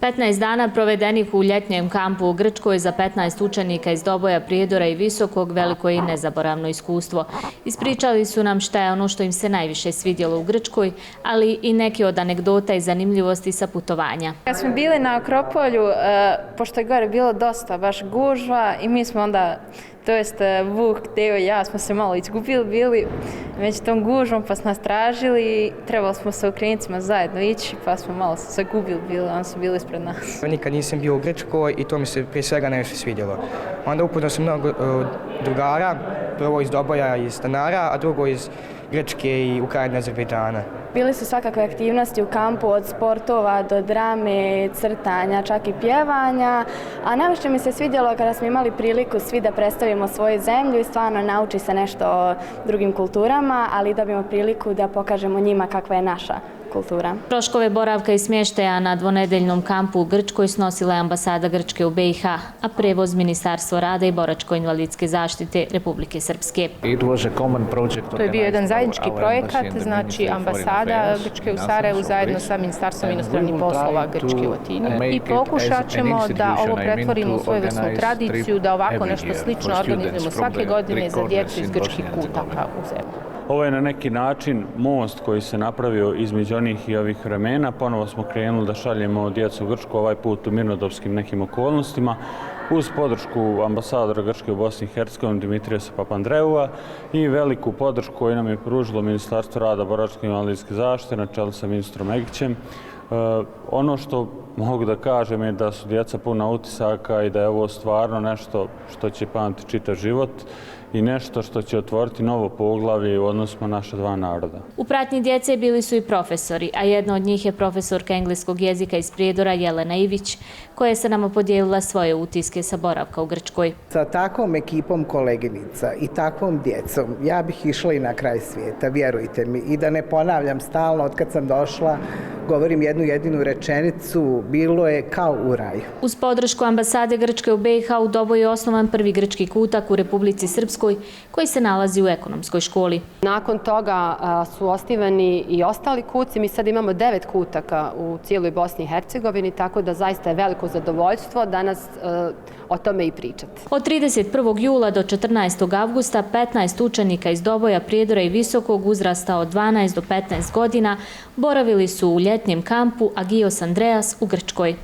15 dana provedenih u ljetnjem kampu u Grčkoj za 15 učenika iz Doboja, Prijedora i Visokog veliko je i nezaboravno iskustvo. Ispričali su nam šta je ono što im se najviše svidjelo u Grčkoj, ali i neke od anegdota i zanimljivosti sa putovanja. Kad smo bili na Akropolju, pošto je gore bilo dosta baš gužva i mi smo onda, to jest Vuk, Teo i ja smo se malo izgubili bili već tom gužvom pa smo nas tražili i trebali smo sa Ukrajincima zajedno ići pa smo malo se zagubili bili, oni su bili ispred nas. Nikad nisam bio u Grčkoj i to mi se prije svega najviše svidjelo. Onda upoznao sam mnogo drugara, prvo iz Doboja i Stanara, a drugo iz Grčke i Ukrajine, Azerbejdžana. Bili su svakakve aktivnosti u kampu od sportova do drame, crtanja, čak i pjevanja, a najviše mi se svidjelo kada smo imali priliku svi da predstavimo svoju zemlju i stvarno nauči se nešto o drugim kulturama, ali dobijemo priliku da pokažemo njima kakva je naša kultura. Troškove boravka i smještaja na dvonedeljnom kampu u Grčkoj snosila je ambasada Grčke u BiH, a prevoz Ministarstvo rada i boračko-invalidske zaštite Republike Srpske. To je bio jedan zajednički projekat, znači ambasada Grčke u Sarajevu zajedno sa Ministarstvom inostranih poslova Grčke u Atini i pokušat ćemo da ovo pretvorimo u svojevrsnu tradiciju, da ovako nešto slično organizujemo svake godine za djecu iz grčkih kutaka u zemlji. Ovo je na neki način most koji se napravio između onih i ovih vremena. Ponovo smo krenuli da šaljemo djecu u Grčku, ovaj put u mirnodopskim nekim okolnostima, uz podršku ambasadora Grčke u Bosni i Hercegovini Dimitriosa Papandreua i veliku podršku koju nam je pružilo Ministarstvo rada, boračke i invalidske zaštite na čelu sa ministrom Megićem. Ono što mogu da kažem je da su djeca puna utisaka i da je ovo stvarno nešto što će pamtiti čitav život i nešto što će otvoriti novo poglavlje u odnosima naša dva naroda. U pratnji djece bili su i profesori, a jedna od njih je profesorka engleskog jezika iz Prijedora Jelena Ivić, koja je sa nama podijelila svoje utiske sa boravka u Grčkoj. Sa takvom ekipom koleginica i takvom djecom ja bih išla i na kraj svijeta, vjerujte mi. I da ne ponavljam stalno, od kad sam došla, govorim jednu jedinu rečenicu, bilo je kao u raju. Uz podršku ambasade Grčke u BiH u Doboju je osnovan prvi grčki kutak u Republici Srpskoj, koji se nalazi u ekonomskoj školi. Nakon toga su osnivani i ostali kuci. Mi sad imamo 9 kutaka u cijeloj Bosni i Hercegovini, tako da zaista je veliko zadovoljstvo danas o tome i pričati. Od 31. jula do 14. avgusta 15 učenika iz Doboja, Prijedora i Visokog uzrasta od 12 do 15 godina boravili su u ljetnjem kampu Agios Andreas u Grčkoj.